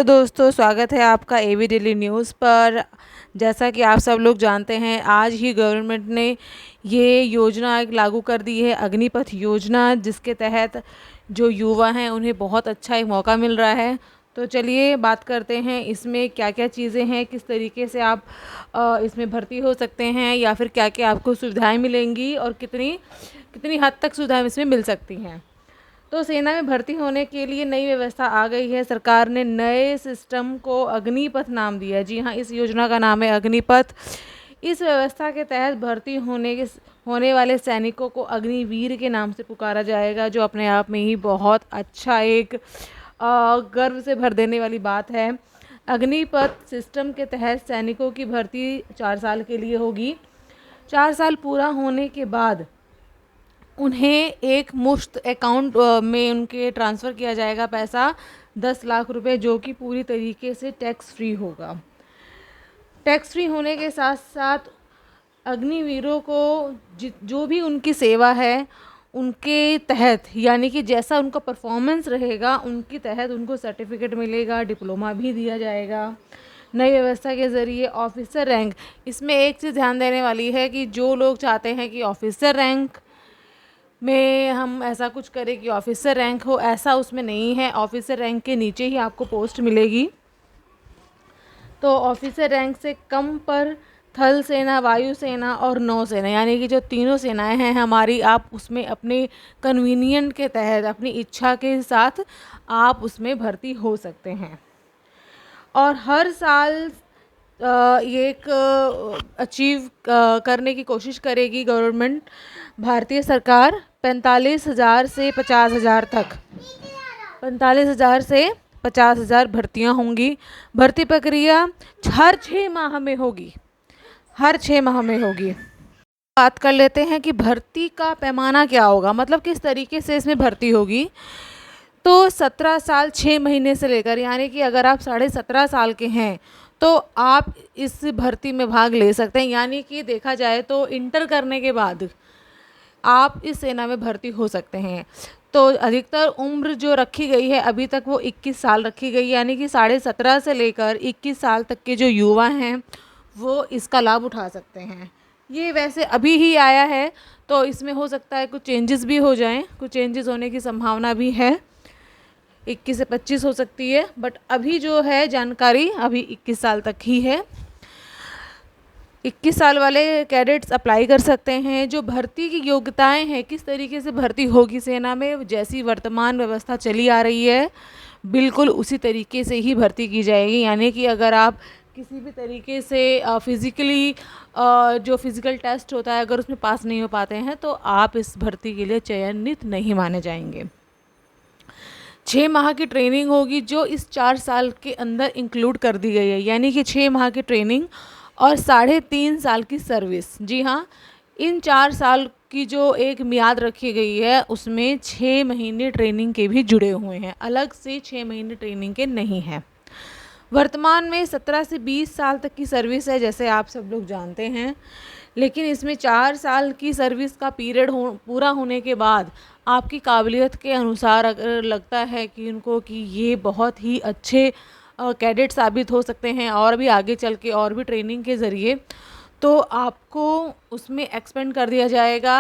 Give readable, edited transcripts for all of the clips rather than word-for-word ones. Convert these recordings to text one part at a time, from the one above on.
दोस्तों, स्वागत है आपका एबी डेली न्यूज़ पर। जैसा कि आप सब लोग जानते हैं, आज ही गवर्नमेंट ने ये योजना एक लागू कर दी है, अग्निपथ योजना, जिसके तहत जो युवा हैं उन्हें बहुत अच्छा एक मौका मिल रहा है। तो चलिए बात करते हैं इसमें क्या क्या चीज़ें हैं, किस तरीके से आप इसमें भर्ती हो सकते हैं, या फिर क्या क्या आपको सुविधाएं मिलेंगी और कितनी कितनी हद तक सुविधाएं इसमें मिल सकती हैं। तो सेना में भर्ती होने के लिए नई व्यवस्था आ गई है। सरकार ने नए सिस्टम को अग्निपथ नाम दिया है। जी हाँ, इस योजना का नाम है अग्निपथ। इस व्यवस्था के तहत भर्ती होने वाले सैनिकों को अग्निवीर के नाम से पुकारा जाएगा, जो अपने आप में ही बहुत अच्छा एक गर्व से भर देने वाली बात है। अग्निपथ सिस्टम के तहत सैनिकों की भर्ती 4 साल के लिए होगी। 4 साल पूरा होने के बाद उन्हें एक मुश्त अकाउंट में उनके ट्रांसफ़र किया जाएगा पैसा 10 लाख रुपए, जो कि पूरी तरीके से टैक्स फ्री होगा। टैक्स फ्री होने के साथ साथ अग्निवीरों को जो भी उनकी सेवा है उनके तहत, यानी कि जैसा उनका परफॉर्मेंस रहेगा उनके तहत उनको सर्टिफिकेट मिलेगा, डिप्लोमा भी दिया जाएगा। नई व्यवस्था के ज़रिए ऑफिसर रैंक, इसमें एक चीज़ ध्यान देने वाली है कि जो लोग चाहते हैं कि ऑफिसर रैंक में हम ऐसा कुछ करें कि ऑफिसर रैंक हो, ऐसा उसमें नहीं है। ऑफिसर रैंक के नीचे ही आपको पोस्ट मिलेगी। तो ऑफिसर रैंक से कम पर थल सेना, वायु सेना और नौसेना, यानी कि जो तीनों सेनाएं हैं हमारी, आप उसमें अपने कन्वीनियंट के तहत, अपनी इच्छा के साथ आप उसमें भर्ती हो सकते हैं। और हर साल ये एक अचीव करने की कोशिश करेगी गवर्नमेंट, भारतीय सरकार, 45,000 से 50,000 तक, 45,000 से 50,000 भर्तियां होंगी। भर्ती प्रक्रिया हर 6 माह में होगी, हर 6 माह में होगी। बात कर लेते हैं कि भर्ती का पैमाना क्या होगा, मतलब किस तरीके से इसमें भर्ती होगी। तो 17 साल 6 महीने से लेकर, यानी कि अगर आप 17.5 साल के हैं तो आप इस भर्ती में भाग ले सकते हैं। यानी कि देखा जाए तो इंटर करने के बाद आप इस सेना में भर्ती हो सकते हैं। तो अधिकतर उम्र जो रखी गई है अभी तक वो 21 साल रखी गई है, यानी कि 17.5 से लेकर 21 साल तक के जो युवा हैं वो इसका लाभ उठा सकते हैं। ये वैसे अभी ही आया है, तो इसमें हो सकता है कुछ चेंजेस भी हो जाएं, कुछ चेंजेस होने की संभावना भी है। 21 से 25 हो सकती है, बट अभी जो है जानकारी अभी 21 साल तक ही है। 21 साल वाले कैडेट्स अप्लाई कर सकते हैं। जो भर्ती की योग्यताएं हैं, किस तरीके से भर्ती होगी सेना में, जैसी वर्तमान व्यवस्था चली आ रही है बिल्कुल उसी तरीके से ही भर्ती की जाएगी। यानी कि अगर आप किसी भी तरीके से फिज़िकली जो फिज़िकल टेस्ट होता है, अगर उसमें पास नहीं हो पाते हैं तो आप इस भर्ती के लिए चयनित नहीं माने जाएंगे। 6 माह की ट्रेनिंग होगी, जो इस 4 साल के अंदर इंक्लूड कर दी गई है। यानी कि 6 माह की ट्रेनिंग और 3.5 साल की सर्विस। जी हाँ, इन 4 साल की जो एक मियाद रखी गई है उसमें 6 महीने ट्रेनिंग के भी जुड़े हुए हैं, अलग से 6 महीने ट्रेनिंग के नहीं हैं। वर्तमान में 17 से 20 साल तक की सर्विस है, जैसे आप सब लोग जानते हैं, लेकिन इसमें 4 साल की सर्विस का पीरियड पूरा होने के बाद आपकी काबिलियत के अनुसार अगर लगता है कि उनको कि ये बहुत ही अच्छे कैडेट साबित हो सकते हैं और भी आगे चल के और भी ट्रेनिंग के ज़रिए, तो आपको उसमें एक्सपेंड कर दिया जाएगा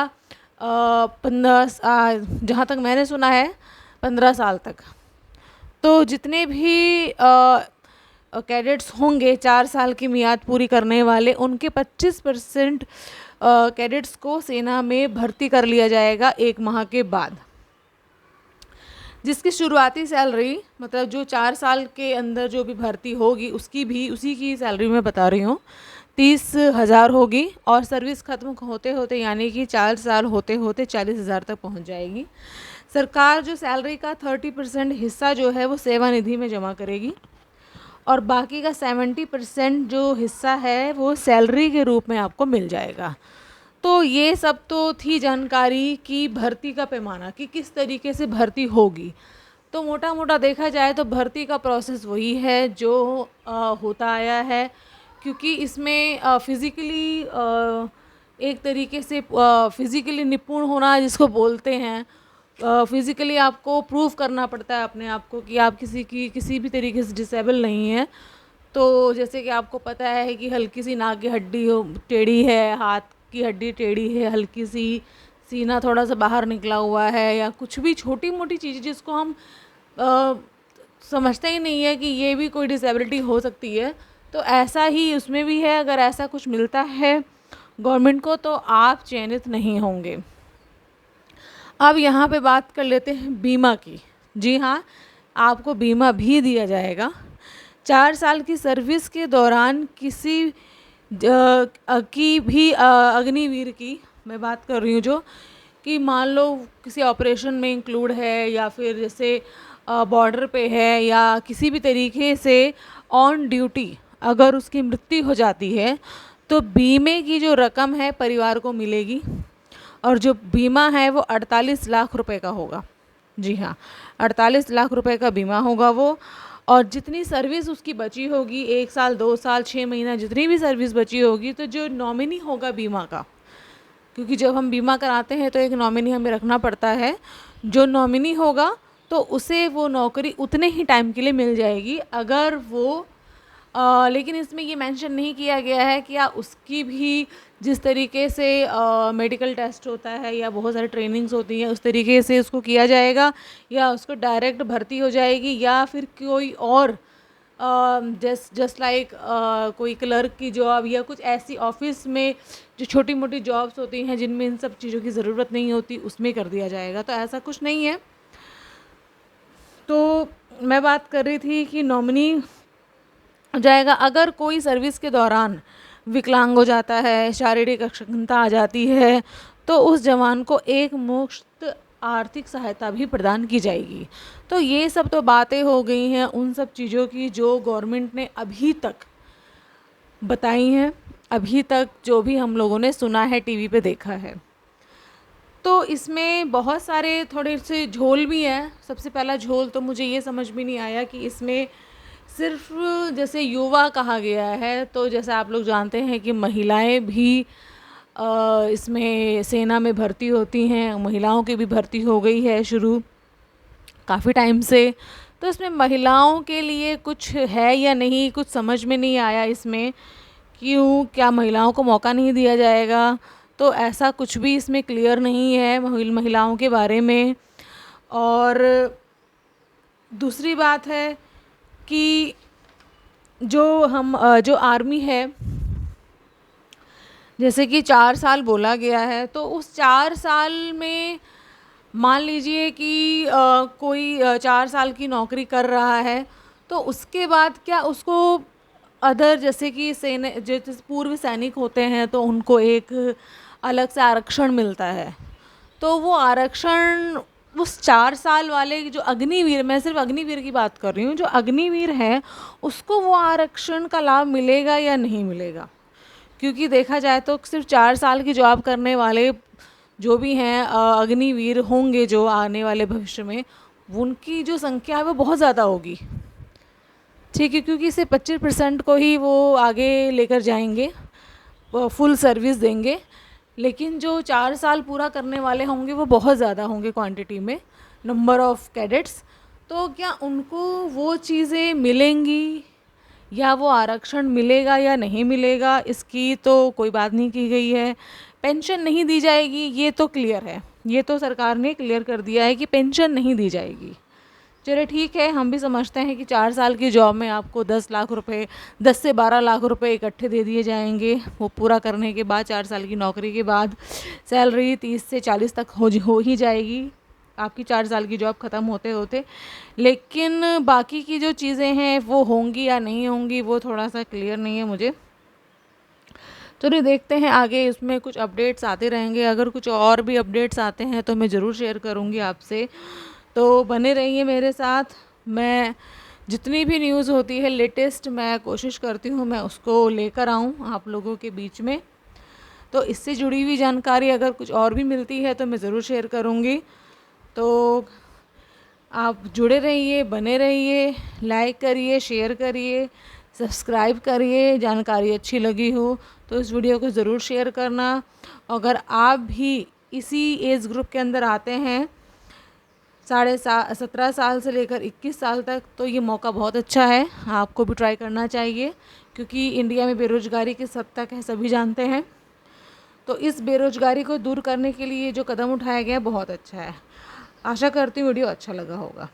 15, जहाँ तक मैंने सुना है 15 साल तक। तो जितने भी कैडेट्स होंगे 4 साल की मियाद पूरी करने वाले, उनके 25% कैडेट्स को सेना में भर्ती कर लिया जाएगा 1 माह के बाद, जिसकी शुरुआती सैलरी, मतलब जो 4 साल के अंदर जो भी भर्ती होगी उसकी भी उसी की सैलरी मैं बता रही हूँ, 30,000 होगी। और सर्विस ख़त्म होते होते, यानी कि 4 साल होते होते 40,000 तक पहुँच जाएगी। सरकार जो सैलरी का 30% हिस्सा जो है वो सेवा निधि में जमा करेगी, और बाकी का 70% जो हिस्सा है वो सैलरी के रूप में आपको मिल जाएगा। तो ये सब तो थी जानकारी की भर्ती का पैमाना, कि किस तरीके से भर्ती होगी। तो मोटा मोटा देखा जाए तो भर्ती का प्रोसेस वही है जो होता आया है, क्योंकि इसमें फिज़िकली एक तरीके से फिज़िकली निपुण होना जिसको बोलते हैं, फिज़िकली आपको प्रूव करना पड़ता है अपने आप को कि आप किसी भी तरीके से डिसेबल नहीं हैं। तो जैसे कि आपको पता है कि हल्की सी नाक की हड्डी टेढ़ी है, हाथ की हड्डी टेढ़ी है, हल्की सी सीना थोड़ा सा बाहर निकला हुआ है, या कुछ भी छोटी मोटी चीज़ जिसको हम अ, समझते ही नहीं है कि ये भी कोई डिसेबिलिटी हो सकती है, तो ऐसा ही उसमें भी है। अगर ऐसा कुछ मिलता है गवर्नमेंट को तो आप चयनित नहीं होंगे। अब यहाँ पे बात कर लेते हैं बीमा की। जी हाँ, आपको बीमा भी दिया जाएगा। 4 साल की सर्विस के दौरान किसी की भी अग्निवीर की मैं बात कर रही हूँ, जो कि मान लो किसी ऑपरेशन में इंक्लूड है, या फिर जैसे बॉर्डर पे है, या किसी भी तरीके से ऑन ड्यूटी अगर उसकी मृत्यु हो जाती है, तो बीमे की जो रकम है परिवार को मिलेगी। और जो बीमा है वो 48 लाख रुपए का होगा। जी हाँ, 48 लाख रुपए का बीमा होगा वो। और जितनी सर्विस उसकी बची होगी, 1 साल, 2 साल, 6 महीना, जितनी भी सर्विस बची होगी, तो जो नॉमिनी होगा बीमा का, क्योंकि जब हम बीमा कराते हैं तो एक नॉमिनी हमें रखना पड़ता है, जो नॉमिनी होगा तो उसे वो नौकरी उतने ही टाइम के लिए मिल जाएगी। अगर वो लेकिन इसमें ये मेंशन नहीं किया गया है कि उसकी भी जिस तरीके से मेडिकल टेस्ट होता है या बहुत सारी ट्रेनिंग्स होती हैं उस तरीके से उसको किया जाएगा, या उसको डायरेक्ट भर्ती हो जाएगी, या फिर कोई और जस्ट लाइक कोई क्लर्क की जॉब या कुछ ऐसी ऑफिस में जो छोटी मोटी जॉब्स होती हैं जिनमें इन सब चीज़ों की ज़रूरत नहीं होती, उसमें कर दिया जाएगा। तो ऐसा कुछ नहीं है। तो मैं बात कर रही थी कि नॉमिनी जाएगा। अगर कोई सर्विस के दौरान विकलांग हो जाता है, शारीरिक अक्षमता आ जाती है, तो उस जवान को एक मुफ्त आर्थिक सहायता भी प्रदान की जाएगी। तो ये सब तो बातें हो गई हैं उन सब चीज़ों की जो गवर्नमेंट ने अभी तक बताई हैं, अभी तक जो भी हम लोगों ने सुना है, टीवी पे देखा है। तो इसमें बहुत सारे थोड़े से झोल भी हैं। सबसे पहला झोल तो मुझे ये समझ में नहीं आया कि इसमें सिर्फ जैसे युवा कहा गया है, तो जैसे आप लोग जानते हैं कि महिलाएं भी इसमें सेना में भर्ती होती हैं। महिलाओं की भी भर्ती हो गई है शुरू काफ़ी टाइम से। तो इसमें महिलाओं के लिए कुछ है या नहीं, कुछ समझ में नहीं आया इसमें। क्या महिलाओं को मौका नहीं दिया जाएगा? तो ऐसा कुछ भी इसमें क्लियर नहीं है महिलाओं के बारे में। और दूसरी बात है कि जो आर्मी है, जैसे कि 4 साल बोला गया है, तो उस 4 साल में मान लीजिए कि कोई 4 साल की नौकरी कर रहा है, तो उसके बाद क्या उसको अदर जैसे कि जैसे पूर्व सैनिक होते हैं तो उनको एक अलग से आरक्षण मिलता है। तो वो आरक्षण उस 4 साल वाले जो अग्निवीर, मैं सिर्फ अग्निवीर की बात कर रही हूँ, जो अग्निवीर है उसको वो आरक्षण का लाभ मिलेगा या नहीं मिलेगा? क्योंकि देखा जाए तो सिर्फ 4 साल की जॉब करने वाले जो भी हैं अग्निवीर होंगे जो आने वाले भविष्य में, उनकी जो संख्या है वो बहुत ज़्यादा होगी। ठीक है, क्योंकि सिर्फ 25% को ही वो आगे लेकर जाएंगे, फुल सर्विस देंगे। लेकिन जो 4 साल पूरा करने वाले होंगे वो बहुत ज़्यादा होंगे क्वांटिटी में, नंबर ऑफ़ कैडेट्स। तो क्या उनको वो चीज़ें मिलेंगी या वो आरक्षण मिलेगा या नहीं मिलेगा, इसकी तो कोई बात नहीं की गई है। पेंशन नहीं दी जाएगी, ये तो क्लियर है, ये तो सरकार ने क्लियर कर दिया है कि पेंशन नहीं दी जाएगी। चलिए ठीक है, हम भी समझते हैं कि 4 साल की जॉब में आपको 10 लाख रुपए, 10 से 12 लाख रुपए इकट्ठे दे दिए जाएंगे। वो पूरा करने के बाद 4 साल की नौकरी के बाद सैलरी 30 से 40 तक हो ही जाएगी आपकी 4 साल की जॉब ख़त्म होते होते। लेकिन बाकी की जो चीज़ें हैं वो होंगी या नहीं होंगी, वो थोड़ा सा क्लियर नहीं है मुझे। चलिए देखते हैं आगे, इसमें कुछ अपडेट्स आते रहेंगे। अगर कुछ और भी अपडेट्स आते हैं तो मैं ज़रूर शेयर करूँगी आपसे, तो बने रहिए मेरे साथ। मैं जितनी भी न्यूज़ होती है लेटेस्ट, मैं कोशिश करती हूँ मैं उसको लेकर आऊँ आप लोगों के बीच में। तो इससे जुड़ी हुई जानकारी अगर कुछ और भी मिलती है तो मैं ज़रूर शेयर करूँगी। तो आप जुड़े रहिए, बने रहिए, लाइक करिए, शेयर करिए, सब्सक्राइब करिए। जानकारी अच्छी लगी हो तो इस वीडियो को ज़रूर शेयर करना। अगर आप भी इसी एज ग्रुप के अंदर आते हैं 17 साल से लेकर 21 साल तक, तो ये मौका बहुत अच्छा है, आपको भी ट्राई करना चाहिए, क्योंकि इंडिया में बेरोज़गारी की सत्ता है सभी जानते हैं। तो इस बेरोज़गारी को दूर करने के लिए जो कदम उठाया गया है बहुत अच्छा है। आशा करती हूँ वीडियो अच्छा लगा होगा।